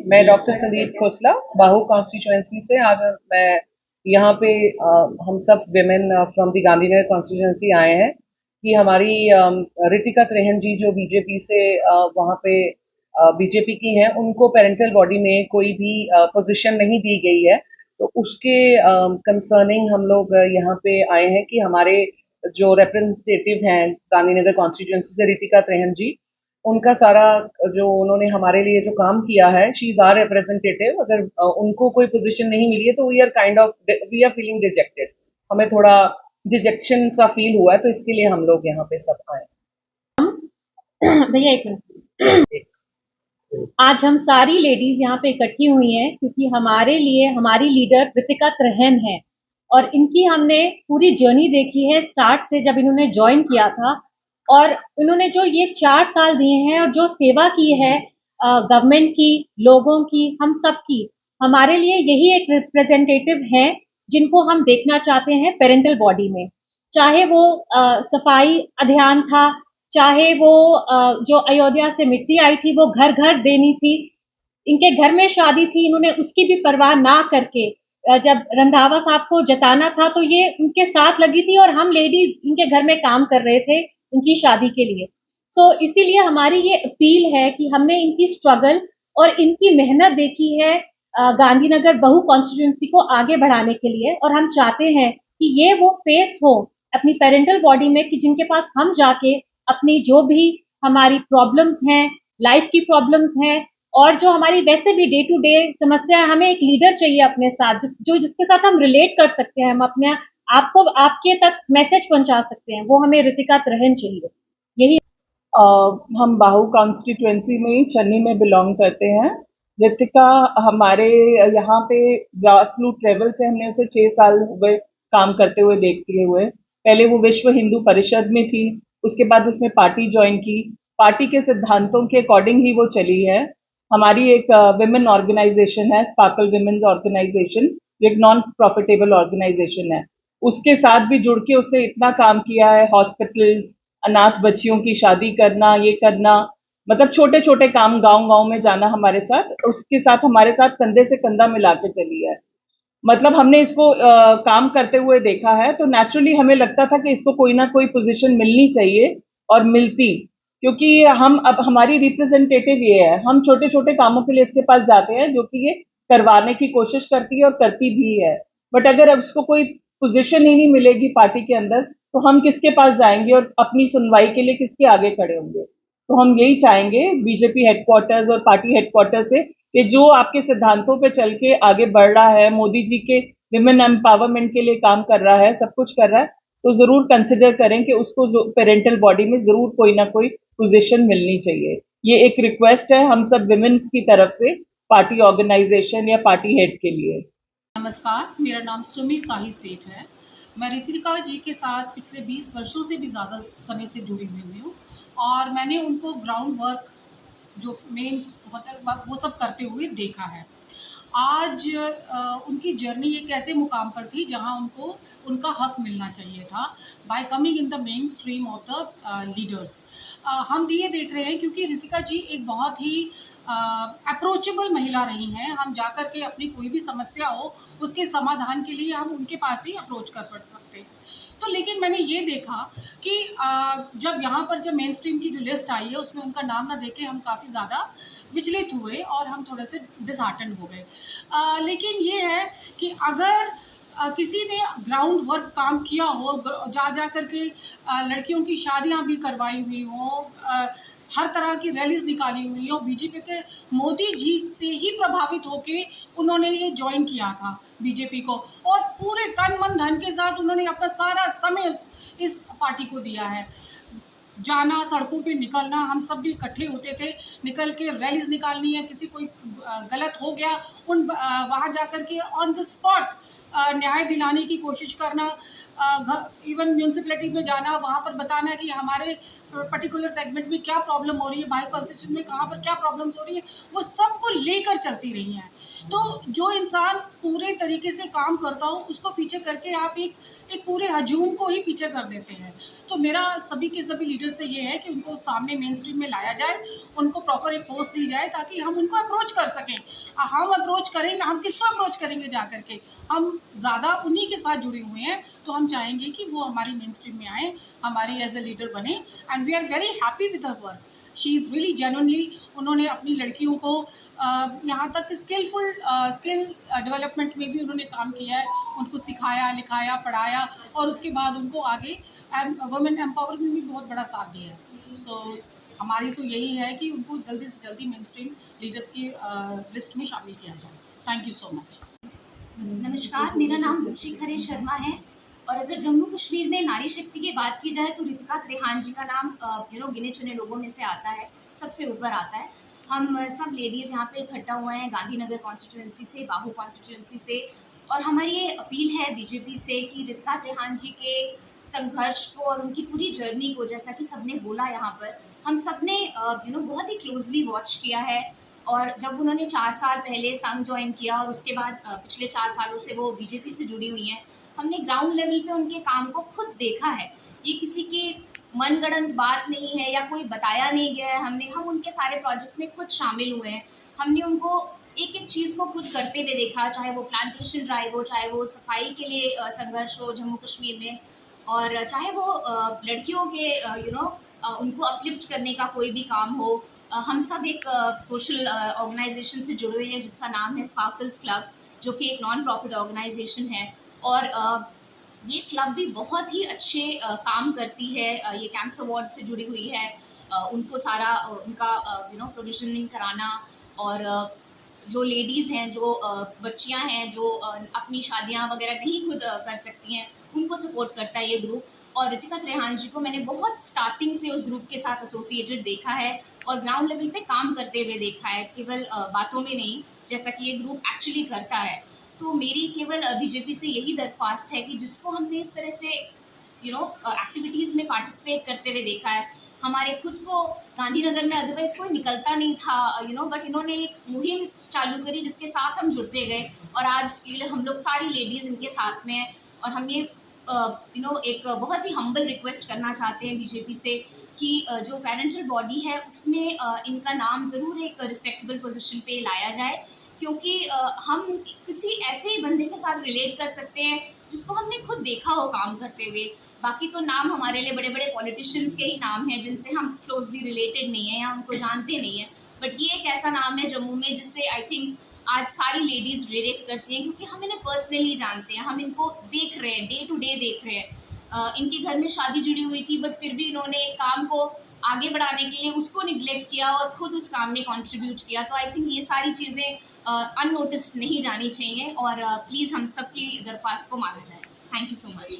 मैं डॉक्टर संदीप खोसला बाहू कॉन्स्टिट्यूएंसी से। आज मैं यहाँ पे हम सब women from the Gandhinagar constituency आए हैं कि हमारी ऋतिका त्रेहन जी जो बीजेपी से वहाँ पे बीजेपी की हैं, उनको पेरेंटल बॉडी में कोई भी पोजीशन नहीं दी गई है। तो उसके कंसर्निंग हम लोग यहाँ पे आए हैं कि हमारे जो रिप्रेजेंटेटिव हैं गांधीनगर कॉन्स्टिट्यूएंसी से, ऋतिका त्रेहन जी, उनका सारा जो उन्होंने हमारे लिए जो काम किया है, शी इज आवर रिप्रेजेंटेटिव। अगर उनको कोई पोजीशन नहीं मिली है तो वी आर फीलिंग रिजेक्टेड। हमें थोड़ा रिजेक्शन सा फील हुआ है, तो इसके लिए हम लोग यहाँ पे सब आए। भैया एक मिनट। आज हम सारी लेडीज यहाँ पे इकट्ठी हुई हैं क्योंकि हमारे लिए हमारी लीडर ऋतिका त्रेहन है और इनकी हमने पूरी जर्नी देखी है स्टार्ट से, जब इन्होंने ज्वाइन किया था। और इन्होंने जो ये 4 साल दिए हैं और जो सेवा की है गवर्नमेंट की, लोगों की, हम सब की, हमारे लिए यही एक रिप्रेजेंटेटिव है जिनको हम देखना चाहते हैं पेरेंटल बॉडी में। चाहे वो सफाई अभियान था, चाहे वो जो अयोध्या से मिट्टी आई थी वो घर घर देनी थी, इनके घर में शादी थी, इन्होंने उसकी भी परवाह ना करके जब रंधावा साहब को जताना था तो ये उनके साथ लगी थी और हम लेडीज इनके घर में काम कर रहे थे उनकी शादी के लिए। इसीलिए हमारी ये अपील है कि हमने इनकी स्ट्रगल और इनकी मेहनत देखी है गांधीनगर बहू कॉन्स्टिट्यूंसी को आगे बढ़ाने के लिए, और हम चाहते हैं कि ये वो फेस हो अपनी पेरेंटल बॉडी में कि जिनके पास हम जाके अपनी जो भी हमारी प्रॉब्लम्स हैं, लाइफ की प्रॉब्लम्स हैं, और जो हमारी वैसे भी डे टू डे समस्या है, हमें एक लीडर चाहिए अपने साथ जिसके साथ हम रिलेट कर सकते हैं, हम अपने आपको आपके तक मैसेज पहुंचा सकते हैं, वो हमें ऋतिका त्रेहन चाहिए। यही हम बाहू कॉन्स्टिट्यूएंसी में ही चन्नी में बिलोंग करते हैं। ऋतिका हमारे यहाँ पे ग्रास रूट लेवल से हमने उसे 6 साल हुए काम करते हुए देखते हुए। पहले वो विश्व हिंदू परिषद में थी, उसके बाद उसने पार्टी ज्वाइन की। पार्टी के सिद्धांतों के अकॉर्डिंग ही वो चली है। हमारी एक विमेन ऑर्गेनाइजेशन है, स्पार्कल विमेन्स ऑर्गेनाइजेशन, एक नॉन प्रॉफिटेबल ऑर्गेनाइजेशन है। उसके साथ भी जुड़ के उसने इतना काम किया है, हॉस्पिटल्स, अनाथ बच्चियों की शादी करना, ये करना, मतलब छोटे छोटे काम, गांव गांव में जाना हमारे साथ, उसके साथ हमारे साथ कंधे से कंधा मिला के चली है। मतलब हमने इसको काम करते हुए देखा है, तो नेचुरली हमें लगता था कि इसको कोई ना कोई पोजीशन मिलनी चाहिए, और मिलती। क्योंकि हम अब हमारी रिप्रेजेंटेटिव ये है, हम छोटे छोटे कामों के लिए इसके पास जाते हैं, जो कि ये करवाने की कोशिश करती है और करती भी है। बट अगर उसको कोई पोजीशन ही नहीं मिलेगी पार्टी के अंदर, तो हम किसके पास जाएंगे और अपनी सुनवाई के लिए किसके आगे खड़े होंगे। तो हम यही चाहेंगे बीजेपी हेडक्वार्टर्स और पार्टी हेडक्वार्टर से कि जो आपके सिद्धांतों पे चल के आगे बढ़ रहा है, मोदी जी के विमेन एम्पावरमेंट के लिए काम कर रहा है, सब कुछ कर रहा है, तो जरूर कंसिडर करें कि उसको पेरेंटल बॉडी में जरूर कोई ना कोई पोजीशन मिलनी चाहिए। ये एक रिक्वेस्ट है हम सब विमेन्स की तरफ से पार्टी ऑर्गेनाइजेशन या पार्टी हेड के लिए। नमस्कार, मेरा नाम सुमी साही सेठ है। मैं ऋतिका जी के साथ पिछले 20 वर्षों से भी ज़्यादा समय से जुड़ी हुई हूँ और मैंने उनको ग्राउंड वर्क जो मेन होता है वो सब करते हुए देखा है। आज उनकी जर्नी एक ऐसे मुकाम पर थी जहां उनको उनका हक मिलना चाहिए था bye coming in the main stream of the leaders. हम ये देख रहे हैं क्योंकि ऋतिका जी एक बहुत ही अप्रोचेबल महिला रही हैं। हम जाकर के अपनी कोई भी समस्या हो उसके समाधान के लिए हम उनके पास ही अप्रोच कर पड़ सकते हैं। तो लेकिन मैंने ये देखा कि जब मेन स्ट्रीम की जो लिस्ट आई है उसमें उनका नाम ना देके हम काफ़ी ज़्यादा विचलित हुए और हम थोड़े से डिसहार्टन हो गए। लेकिन ये है कि अगर किसी ने ग्राउंड वर्क काम किया हो, जा करके लड़कियों की शादियां भी करवाई हुई हों, हर तरह की रैलीज निकाली हुई हो, बीजेपी के मोदी जी से ही प्रभावित होके उन्होंने ये ज्वाइन किया था बीजेपी को, और पूरे तन मन धन के साथ उन्होंने अपना सारा समय इस पार्टी को दिया है। जाना, सड़कों पे निकलना, हम सब भी इकट्ठे होते थे, निकल के रैलीज निकालनी है, किसी कोई गलत हो गया वहाँ जा कर के ऑन द स्पॉट न्याय दिलाने की कोशिश करना। इवन म्यूनसिपैलिटी में जाना, वहाँ पर बताना कि हमारे पर्टिकुलर सेगमेंट में क्या प्रॉब्लम हो रही है, बायो कंस्ट्रक्शन में कहाँ पर क्या प्रॉब्लम्स हो रही है, वो सबको लेकर चलती रही हैं। तो जो इंसान पूरे तरीके से काम करता हो उसको पीछे करके आप एक पूरे हजूम को ही पीछे कर देते हैं। तो मेरा सभी के सभी लीडर्स से ये है कि उनको सामने मेन स्ट्रीम में लाया जाए, उनको प्रॉपर एक पोस्ट दी जाए ताकि हम उनको अप्रोच कर सकें। हम अप्रोच करेंगे, हम किसको अप्रोच करेंगे जा करके? हम ज़्यादा उन्हीं के साथ जुड़े हुए हैं, तो हम चाहेंगे कि वो हमारी मेन स्ट्रीम में आए, हमारी एज ए लीडर बने, and we are very happy with her work. She is really genuinely, उन्होंने अपनी लड़कियों को यहाँ तक स्किल डेवलपमेंट में भी उन्होंने काम किया है, उनको सिखाया, लिखाया, पढ़ाया और उसके बाद उनको आगे वुमेन एम्पावरमेंट में भी बहुत बड़ा साथ दिया है। सो हमारी तो यही है कि उनको जल्दी से जल्दी मेन स्ट्रीम लीडर्स की लिस्ट में शामिल किया जाए। Thank you so much. नमस्कार, मेरा नाम रुचि खरे शर्मा है और अगर जम्मू कश्मीर में नारी शक्ति की बात की जाए तो रितिका त्रेहान जी का नाम गिने चुने लोगों में से आता है, सबसे ऊपर आता है। हम सब लेडीज़ यहाँ पे इकट्ठा हुए हैं गांधीनगर कॉन्स्टिट्यूंसी से, बाहू कॉन्स्टिट्यूंसी से, और हमारी ये अपील है बीजेपी से कि रितिका त्रेहान जी के संघर्ष को और उनकी पूरी जर्नी को, जैसा कि सबने बोला यहाँ पर, हम सब ने बहुत ही क्लोजली वॉच किया है। और जब उन्होंने 4 साल पहले संघ ज्वाइन किया और उसके बाद पिछले 4 सालों से वो बीजेपी से जुड़ी हुई हैं, हमने ग्राउंड लेवल पे उनके काम को खुद देखा है। ये किसी की मनगढ़ंत बात नहीं है या कोई बताया नहीं गया है, हम उनके सारे प्रोजेक्ट्स में खुद शामिल हुए हैं। हमने उनको एक एक चीज़ को खुद करते हुए देखा, चाहे वो प्लांटेशन ड्राइव हो, चाहे वो सफाई के लिए संघर्ष हो जम्मू कश्मीर में, और चाहे वो लड़कियों के उनको अपलिफ्ट करने का कोई भी काम हो। हम सब एक सोशल ऑर्गेनाइजेशन से जुड़े हुए हैं जिसका नाम है स्पार्कल्स क्लब, जो कि एक नॉन प्रॉफिट ऑर्गेनाइजेशन है, और ये क्लब भी बहुत ही अच्छे काम करती है। ये कैंसर वार्ड से जुड़ी हुई है, उनको सारा उनका प्रोविजनिंग कराना, और जो लेडीज़ हैं, जो बच्चियां हैं, जो अपनी शादियां वगैरह नहीं खुद कर सकती हैं, उनको सपोर्ट करता है ये ग्रुप। और रितिका त्रेहान जी को मैंने बहुत स्टार्टिंग से उस ग्रुप के साथ एसोसिएटेड देखा है और ग्राउंड लेवल पे काम करते हुए देखा है, केवल बातों में नहीं, जैसा कि ये ग्रुप एक्चुअली करता है। तो मेरी केवल बीजेपी से यही दरख्वास्त है कि जिसको हमने इस तरह से एक्टिविटीज़ में पार्टिसिपेट करते हुए देखा है, हमारे खुद को गांधीनगर में अदरवाइज कोई निकलता नहीं था, बट इन्होंने एक मुहिम चालू करी जिसके साथ हम जुड़ते गए, और आज हम लोग सारी लेडीज़ इनके साथ में हैं। और हम ये एक बहुत ही हम्बल रिक्वेस्ट करना चाहते हैं बीजेपी से कि जो पेरेंटल बॉडी है उसमें इनका नाम ज़रूर एक रिस्पेक्टेबल पोजीशन पे लाया जाए, क्योंकि हम किसी ऐसे ही बंदे के साथ रिलेट कर सकते हैं जिसको हमने खुद देखा हो काम करते हुए। बाकी तो नाम हमारे लिए बड़े बड़े पॉलिटिशियंस के ही नाम हैं जिनसे हम क्लोजली रिलेटेड नहीं हैं या उनको जानते नहीं हैं, बट ये एक ऐसा नाम है जम्मू में जिससे आई थिंक आज सारी लेडीज़ रिलेट करती हैं, क्योंकि हम इन्हें पर्सनली जानते हैं, हम इनको देख रहे हैं, डे टू डे देख रहे हैं। इनके घर में शादी जुड़ी हुई थी, बट फिर भी इन्होंने काम को आगे बढ़ाने के लिए उसको निगलेक्ट किया और खुद उस काम में कंट्रीब्यूट किया। तो आई थिंक ये सारी चीज़ें अननोटिस्ड नहीं जानी चाहिए, और प्लीज़ हम सब की दरख्वास्त को माना जाए। Thank you so much.